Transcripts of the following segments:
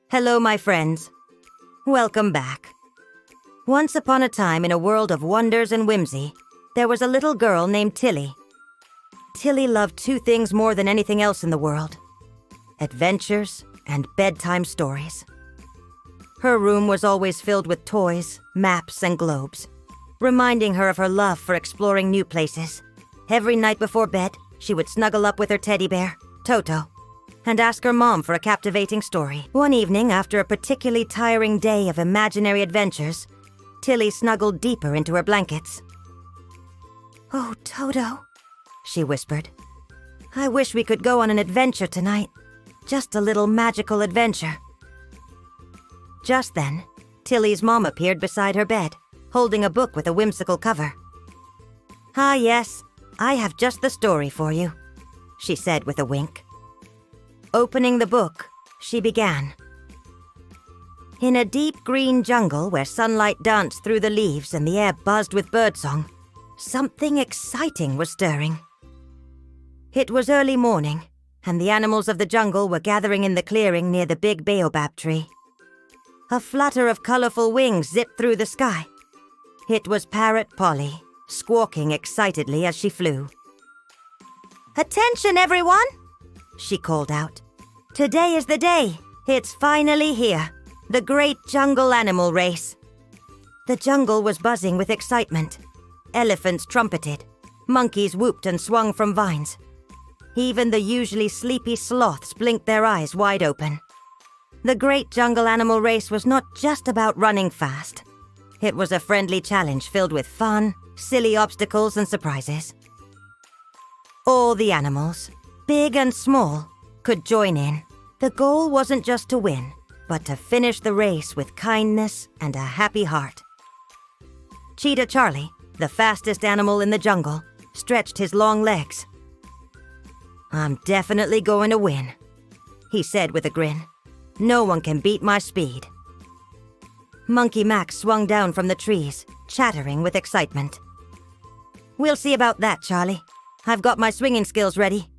Hello, my friends. Welcome back. Once upon a time in a world of wonders and whimsy, there was a little girl named Tilly. Tilly loved two things more than anything else in the world: adventures and bedtime stories. Her room was always filled with toys, maps, and globes, reminding her of her love for exploring new places. Every night before bed, she would snuggle up with her teddy bear, Toto, and ask her mom for a captivating story. One evening, after a particularly tiring day of imaginary adventures, Tilly snuggled deeper into her blankets. "Oh, Toto," she whispered. "I wish we could go on an adventure tonight. Just a little magical adventure." Just then, Tilly's mom appeared beside her bed, holding a book with a whimsical cover. "Ah, yes, I have just the story for you," she said with a wink. Opening the book, she began. In a deep green jungle where sunlight danced through the leaves and the air buzzed with birdsong, something exciting was stirring. It was early morning, and the animals of the jungle were gathering in the clearing near the big baobab tree. A flutter of colorful wings zipped through the sky. It was Parrot Polly, squawking excitedly as she flew. "Attention, everyone!" she called out. "Today is the day. It's finally here. The great jungle animal race." The jungle was buzzing with excitement. Elephants trumpeted. Monkeys whooped and swung from vines. Even the usually sleepy sloths blinked their eyes wide open. The great jungle animal race was not just about running fast. It was a friendly challenge filled with fun, silly obstacles, and surprises. All the animals, big and small, could join in. The goal wasn't just to win, but to finish the race with kindness and a happy heart. Cheetah Charlie, the fastest animal in the jungle, stretched his long legs. "I'm definitely going to win," he said with a grin. "No one can beat my speed." Monkey Max swung down from the trees, chattering with excitement. "We'll see about that, Charlie. I've got my swinging skills ready."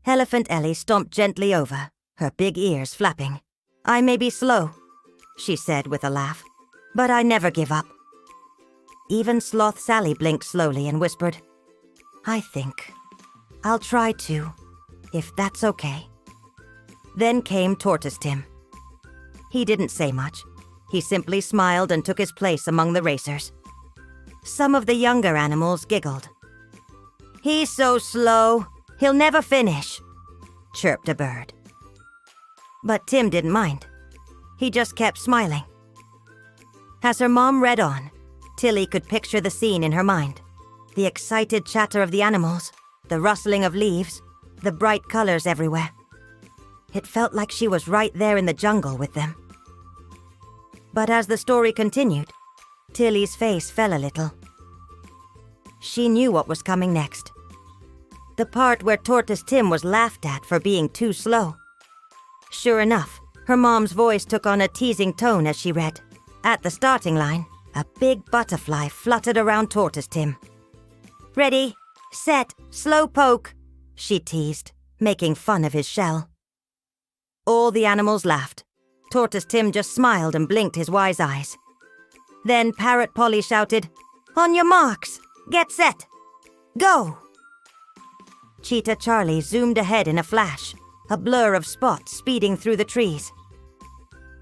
Elephant Ellie stomped gently over, her big ears flapping. "I may be slow," she said with a laugh, "but I never give up." Even Sloth Sally blinked slowly and whispered, "I think I'll try to, if that's okay." Then came Tortoise Tim. He didn't say much. He simply smiled and took his place among the racers. Some of the younger animals giggled. "He's so slow. He'll never finish," chirped a bird. But Tim didn't mind. He just kept smiling. As her mom read on, Tilly could picture the scene in her mind. The excited chatter of the animals, the rustling of leaves, the bright colors everywhere. It felt like she was right there in the jungle with them. But as the story continued, Tilly's face fell a little. She knew what was coming next. The part where Tortoise Tim was laughed at for being too slow. Sure enough, her mom's voice took on a teasing tone as she read. At the starting line, a big butterfly fluttered around Tortoise Tim. "Ready, set, slow poke," she teased, making fun of his shell. All the animals laughed. Tortoise Tim just smiled and blinked his wise eyes. Then Parrot Polly shouted, "On your marks, get set, go!" Cheetah Charlie zoomed ahead in a flash, a blur of spots speeding through the trees.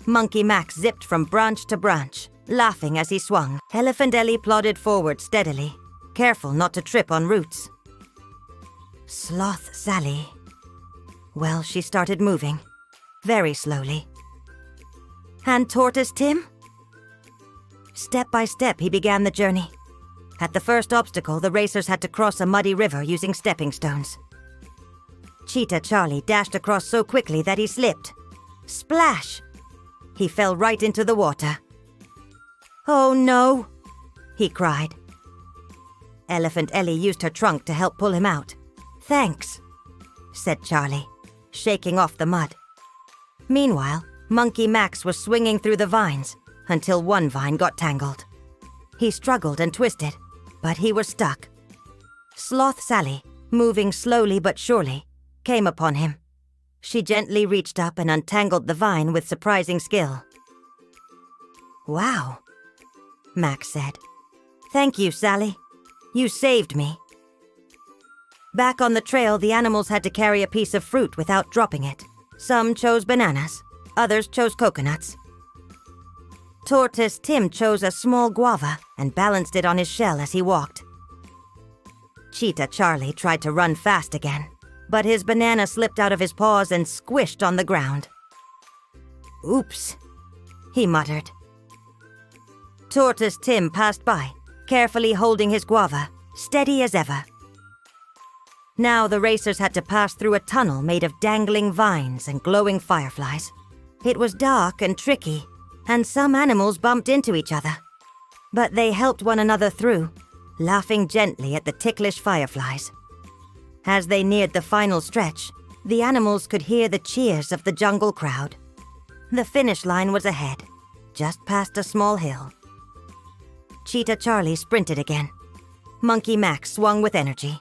Monkey Max zipped from branch to branch, laughing as he swung. Elephant Ellie plodded forward steadily, careful not to trip on roots. Sloth Sally. Well, she started moving, very slowly. And Tortoise Tim? Step by step, he began the journey. At the first obstacle, the racers had to cross a muddy river using stepping stones. Cheetah Charlie dashed across so quickly that he slipped. Splash! He fell right into the water. "Oh no!" he cried. Elephant Ellie used her trunk to help pull him out. "Thanks," said Charlie, shaking off the mud. Meanwhile, Monkey Max was swinging through the vines until one vine got tangled. He struggled and twisted, but he was stuck. Sloth Sally, moving slowly but surely, came upon him. She gently reached up and untangled the vine with surprising skill. "Wow," Max said. "Thank you, Sally. You saved me." Back on the trail, the animals had to carry a piece of fruit without dropping it. Some chose bananas, others chose coconuts. Tortoise Tim chose a small guava and balanced it on his shell as he walked. Cheetah Charlie tried to run fast again, but his banana slipped out of his paws and squished on the ground. "Oops," he muttered. Tortoise Tim passed by, carefully holding his guava, steady as ever. Now the racers had to pass through a tunnel made of dangling vines and glowing fireflies. It was dark and tricky, and some animals bumped into each other. But they helped one another through, laughing gently at the ticklish fireflies. As they neared the final stretch, the animals could hear the cheers of the jungle crowd. The finish line was ahead, just past a small hill. Cheetah Charlie sprinted again. Monkey Max swung with energy.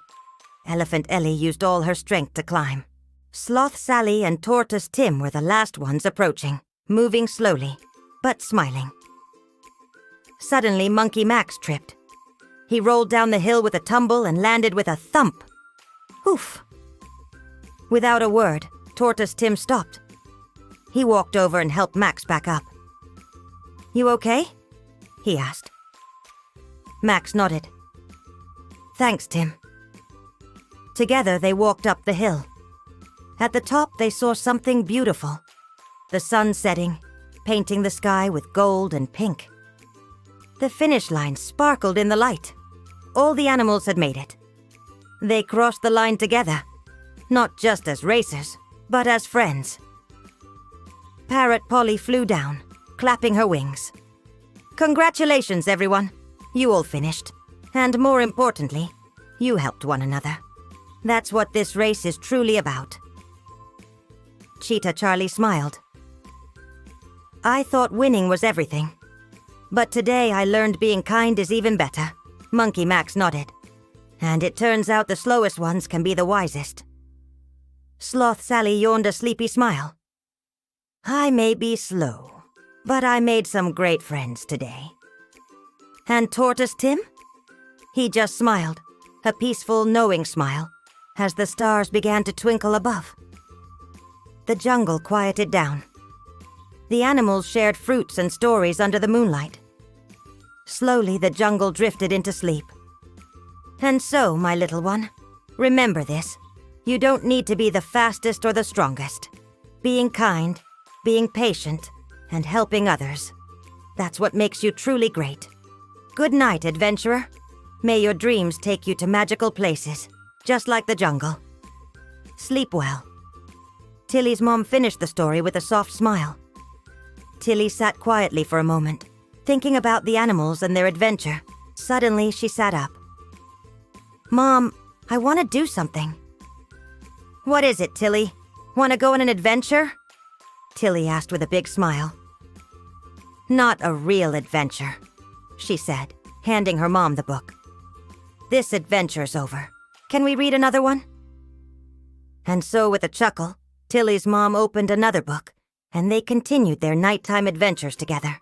Elephant Ellie used all her strength to climb. Sloth Sally and Tortoise Tim were the last ones approaching, moving slowly, but smiling. Suddenly, Monkey Max tripped. He rolled down the hill with a tumble and landed with a thump. Oof! Without a word, Tortoise Tim stopped. He walked over and helped Max back up. "You okay?" he asked. Max nodded. "Thanks, Tim." Together, they walked up the hill. At the top, they saw something beautiful. The sun setting, painting the sky with gold and pink. The finish line sparkled in the light. All the animals had made it. They crossed the line together, not just as racers, but as friends. Parrot Polly flew down, clapping her wings. "Congratulations, everyone. You all finished. And more importantly, you helped one another. That's what this race is truly about." Cheetah Charlie smiled. "I thought winning was everything. But today I learned being kind is even better." Monkey Max nodded. "And it turns out the slowest ones can be the wisest." Sloth Sally yawned a sleepy smile. "I may be slow, but I made some great friends today." And Tortoise Tim? He just smiled, a peaceful, knowing smile, as the stars began to twinkle above. The jungle quieted down. The animals shared fruits and stories under the moonlight. Slowly, the jungle drifted into sleep. And so, my little one, remember this. You don't need to be the fastest or the strongest. Being kind, being patient, and helping others. That's what makes you truly great. Good night, adventurer. May your dreams take you to magical places, just like the jungle. Sleep well." Tilly's mom finished the story with a soft smile. Tilly sat quietly for a moment, thinking about the animals and their adventure. Suddenly, she sat up. "Mom, I want to do something." "What is it, Tilly? Want to go on an adventure?" Tilly asked with a big smile. "Not a real adventure," she said, handing her mom the book. "This adventure's over. Can we read another one?" And so, with a chuckle, Tilly's mom opened another book, and they continued their nighttime adventures together.